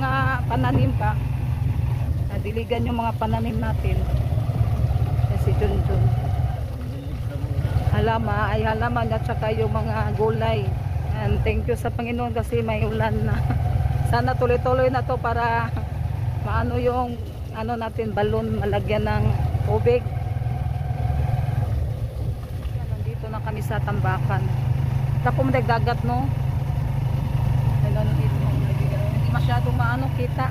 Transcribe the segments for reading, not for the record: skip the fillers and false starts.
mga pananim pa. Nadiligan yung mga pananim natin. Si Junjun. Halaman at saka yung mga gulay. And thank you sa Panginoon kasi may ulan na. Sana tuloy-tuloy na to para maano yung ano natin, balon malagyan ng tubig. Nandito na kami sa Tambakan. Tapos nagdagat, no? Hindi masyadong maano kita.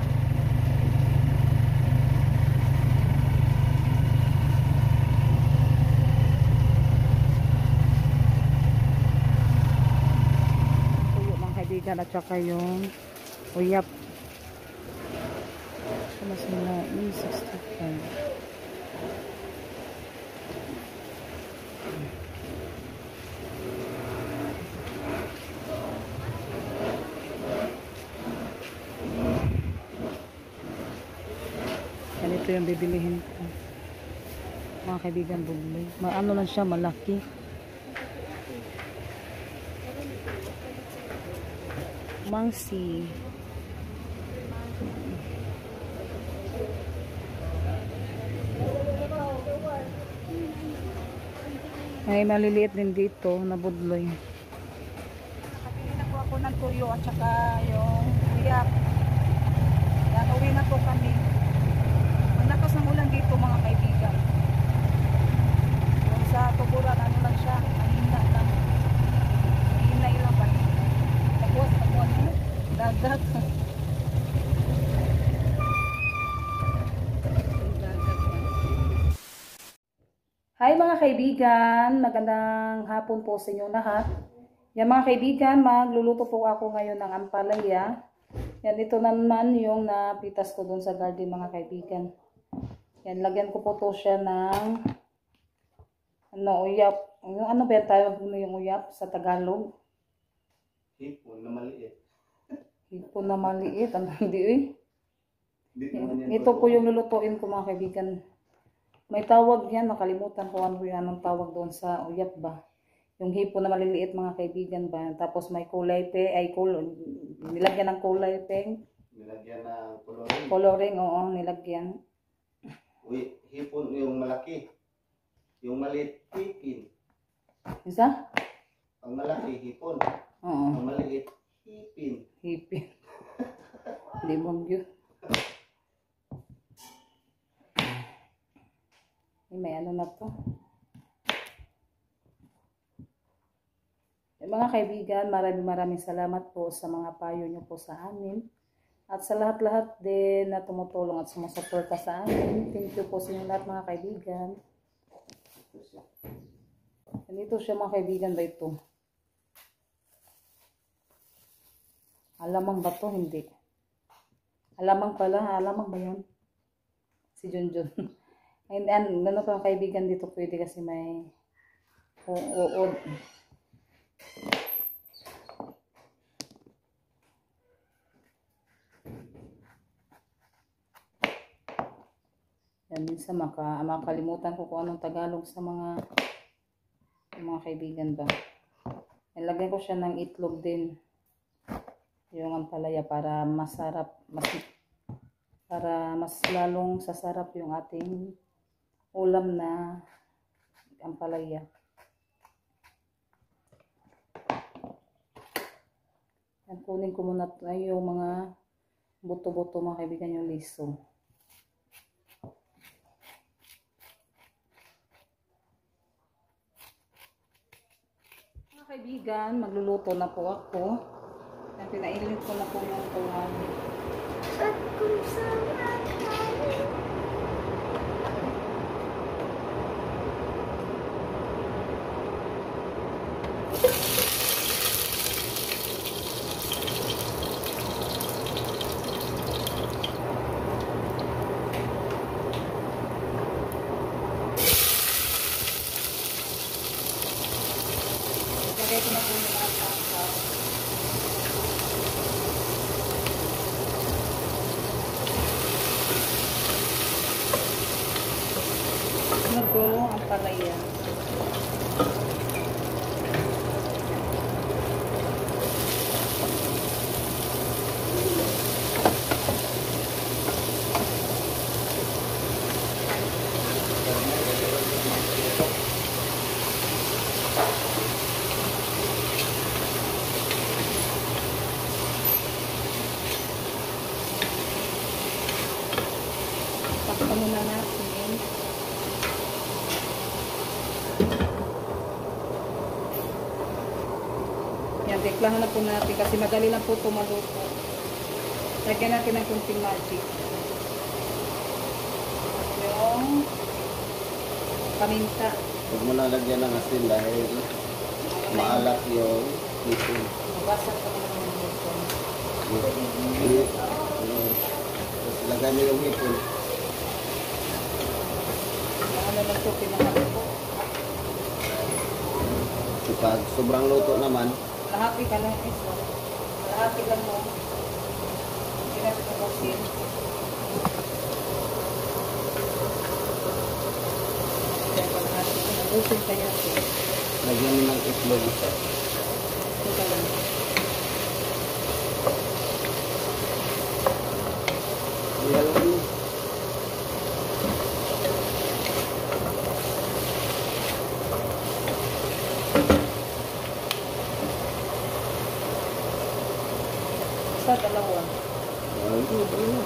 At saka yung uyap. Mas mula 65. Ganito yung bibilihin ko. Mga kaibigan, bubuli. Ano lang siya, malaki. Mangsi. May maliliit din dito na budloy. Nakapili na po ako ng tuyo at saka yung uyap. Yan, uwi na po kami. Malakas ng ulan dito mga kaibigan. Yung sa tuburan, ano lang siya, mahina lang. Mahina ilang pa. Tapos dagat. Hi mga kaibigan, magandang hapon po sa inyong lahat. Yan mga kaibigan, magluluto po ako ngayon ng ampalaya. Yan, ito naman yung napitas ko dun sa garden mga kaibigan. Yan, lagyan ko po to siya ng uyap. Ano ba yan tayo yung uyap sa Tagalog? Hipon na maliit. Hipon na maliit. Ano, hindi eh. Ito po yung lulutuin ko mga kaibigan. May tawag yan. Nakalimutan ko ano yan. Anong tawag doon sa uyap ba? Yung hipon na maliliit mga kaibigan ba? Tapos may kulay pe. Nilagyan ng kulay pe. Nilagyan ng coloring. Coloring, oo. Nilagyan. Uy, hipon yung malaki. Yung maliit, hipin. Isa? Ang malaki, hipon. Oo. Ang maliit, hipin. Hipin. Hindi mo yun. May ano na to. Mga kaibigan, maraming salamat po sa mga payo nyo po sa amin. At sa lahat-lahat din na tumutulong at sumusuporta sa amin. Thank you po sa inyo lahat mga kaibigan. Ganito siya mga kaibigan ba ito? Alamang ba to? Hindi. Alamang pala. Alamang ba yun? Si Junjun. And ano pa kaibigan dito pwede kasi may uod. Yan, minsan makalimutan ko kung anong Tagalog sa mga kaibigan ba. Nilagyan ko siya ng itlog din. Yung ampalaya para masarap, para mas lalong sasarap yung ating ulam na ampalaya. Yan, kunin ko muna yung mga buto-buto mga kaibigan, yung liso. Mga kaibigan, magluluto na po ako. Yan, pinailin ko na po yung tuwan. At kung saan ito na po yung nagulo ang palaya. Ito muna natin. Yan, tiklahan na po natin kasi madali lang po ito maluto. Lagyan natin ng kunting magic. Yung paminta. Huwag mo na lagyan ng asin dahil maalat yung hipon. Mabasag pa naman yung hipon. Tapos lagay mo yung hipon. Ano lang ito, pinakalo po. Kapag sobrang luto naman, Lahati ka lang ito. Lahati lang mo. Hindi natin tapusin. Kaya kalahati ko. Nabusin kaya ito. lagyan mo ng itlog isa. Ito ka lang. Ihalo mo. Sa dalawa. Ayun.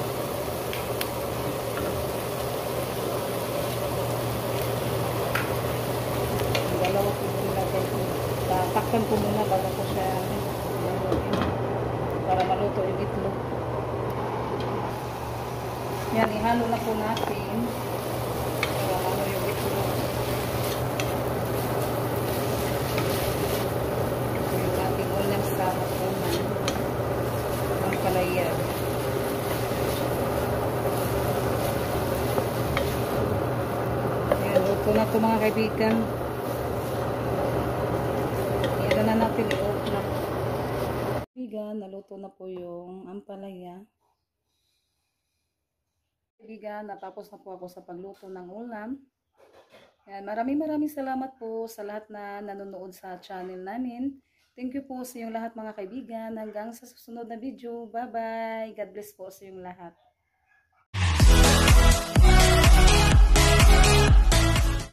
Ang dalawa ko nilagay ko. Tatakpan ko muna bago ko siya laluin. Para maluto yung itlog. Yan, ihalo na po natin. Para ano yung itlog. Ito yung ating ulam sa matunan. Ang palaya. Ayan, luto na ito mga kaibigan. Ayan na natin i-off na. Kaibigan, naluto na po yung ampalaya. Kaibigan, natapos na po ako sa pagluto ng ulam. Ayan, maraming salamat po sa lahat na nanonood sa channel namin. Thank you po sa iyong lahat mga kaibigan. Hanggang sa susunod na video. Bye-bye. God bless po sa iyong lahat.